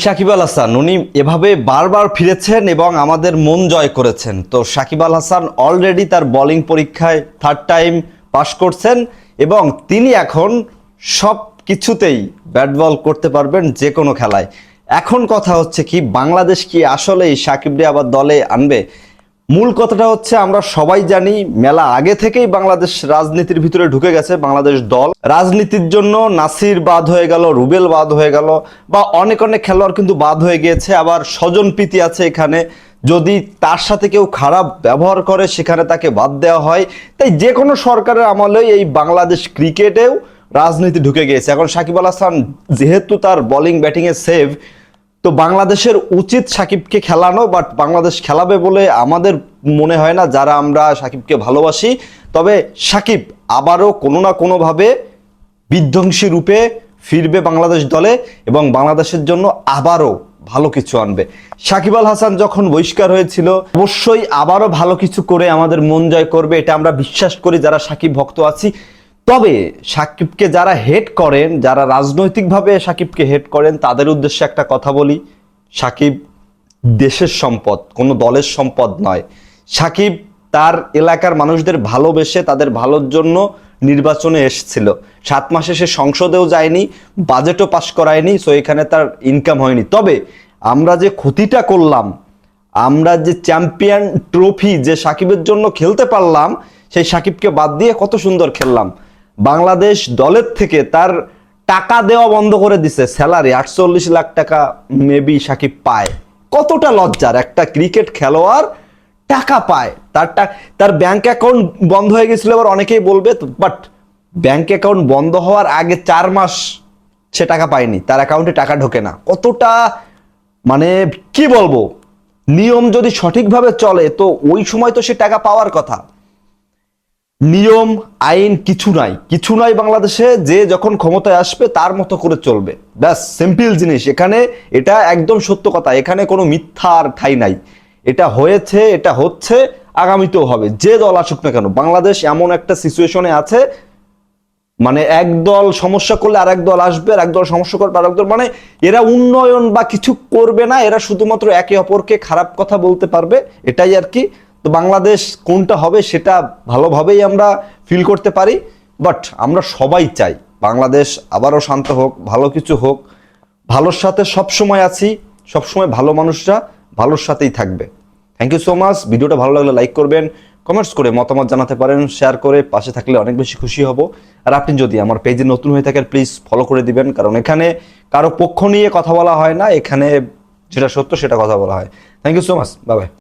সাকিব আল হাসান উনি এভাবে বারবার ফিরেছেন এবং আমাদের মন জয় করেছেন। তো সাকিব আল হাসান অলরেডি তার বোলিং পরীক্ষায় থার্ড টাইম পাশ করছেন এবং তিনি এখন সব কিছুতেই ব্যাট বল করতে পারবেন যে কোনো খেলায়। এখন কথা হচ্ছে কি, বাংলাদেশ কি আসলেই সাকিবরে আবার দলে আনবে? মূল কথাটা হচ্ছে, আমরা সবাই জানি মেলা আগে থেকেই বাংলাদেশ রাজনীতির ভিতরে ঢুকে গেছে। বাংলাদেশ দল রাজনীতির জন্য নাসির বাদ হয়ে গেল, রুবেল বাদ হয়ে গেল, বা অনেক অনেক খেলোয়াড় কিন্তু বাদ হয়ে গিয়েছে। আবার স্বজনপ্রীতি আছে এখানে, যদি তার সাথে কেউ খারাপ ব্যবহার করে সেখানে তাকে বাদ দেওয়া হয়। তাই যে কোনো সরকারের আমলেই এই বাংলাদেশ ক্রিকেটেও রাজনীতি ঢুকে গিয়েছে। এখন সাকিব আল হাসান যেহেতু তার বোলিং ব্যাটিংয়ে সেভ, তো বাংলাদেশের উচিত সাকিবকে খেলানো, বাট বাংলাদেশ খেলাবে বলে আমাদের মনে হয় না, যারা আমরা সাকিবকে ভালোবাসি। তবে সাকিব আবারও কোনো না কোনোভাবে বিধ্বংসী রূপে ফিরবে বাংলাদেশ দলে এবং বাংলাদেশের জন্য আবারও ভালো কিছু আনবে। সাকিব আল হাসান যখন বহিষ্কার হয়েছিল, অবশ্যই আবারও ভালো কিছু করে আমাদের মন জয় করবে, এটা আমরা বিশ্বাস করি যারা সাকিব ভক্ত আছি। তবে সাকিবকে যারা হেট করেন, যারা রাজনৈতিকভাবে সাকিবকে হেট করেন, তাদের উদ্দেশ্যে একটা কথা বলি, সাকিব দেশের সম্পদ, কোনো দলের সম্পদ নয়। সাকিব তার এলাকার মানুষদের ভালোবেসে তাদের ভালোর জন্য নির্বাচনে এসেছিল। 7 মাসে সে সংসদেও যায়নি, বাজেটও পাস করায়নি, সো এখানে তার ইনকাম হয়নি। তবে আমরা যে ক্ষতিটা করলাম, আমরা যে চ্যাম্পিয়ন ট্রফি যে সাকিবের জন্য খেলতে পারলাম, সেই সাকিবকে বাদ দিয়ে কত সুন্দর খেললাম। বাংলাদেশ দলের থেকে তার টাকা দেওয়া বন্ধ করে দিছে, স্যালারি 48 লাখ টাকা মেবি সাকিব পায়। কতটা লজ্জার, একটা ক্রিকেট খেলোয়াড় টাকা পায়, তার ব্যাংক অ্যাকাউন্ট বন্ধ হয়ে গেছিল। এবার অনেকেই বলবে, বাট ব্যাংক অ্যাকাউন্ট বন্ধ হওয়ার আগে 4 মাস সে টাকা পায়নি, তার অ্যাকাউন্টে টাকা ঢোকে না। কতটা মানে কি বলবো, নিয়ম যদি সঠিকভাবে চলে তো ওই সময় তো সে টাকা পাওয়ার কথা। নিয়ম আইন কিছু নাই বাংলাদেশে, যে যখন ক্ষমতায় আসবে তার মতো করে চলবে, ব্যাস সিম্পল জিনিস। এখানে এটা একদম সত্য কথা, এখানে কোনো মিথ্যার ঠাঁই নাই। এটা হয়েছে, এটা হচ্ছে, আগামীতেও হবে, যে দল আসুক না কেন। বাংলাদেশ এমন একটা সিচুয়েশনে আছে, মানে এক দল সমস্যা করলে আরেক দল আসবে, আর এক দল সমস্যা করবে আরেক দল, মানে এরা উন্নয়ন বা কিছু করবে না, এরা শুধুমাত্র একে অপরকে খারাপ কথা বলতে পারবে, এটাই আর কি। তো বাংলাদেশ কোনটা হবে সেটা ভালোভাবেই আমরা ফিল করতে পারি, বাট আমরা সবাই চাই বাংলাদেশ আবারও শান্ত হোক, ভালো কিছু হোক। ভালোর সাথে সবসময় আছি, সবসময় ভালো মানুষরা ভালোর সাথেই থাকবে। Thank you so much. ভিডিওটা ভালো লাগলে লাইক করবেন, কমেন্টস করে মতামত জানাতে পারেন, শেয়ার করে পাশে থাকলে অনেক বেশি খুশি হব। আর আপনি যদি আমার পেজে নতুন হয়ে থাকেন, প্লিজ ফলো করে দিবেন, কারণ এখানে কারো পক্ষ নিয়ে কথা বলা হয় না, এখানে যেটা সত্য সেটা কথা বলা হয়। Thank you so much, bye by.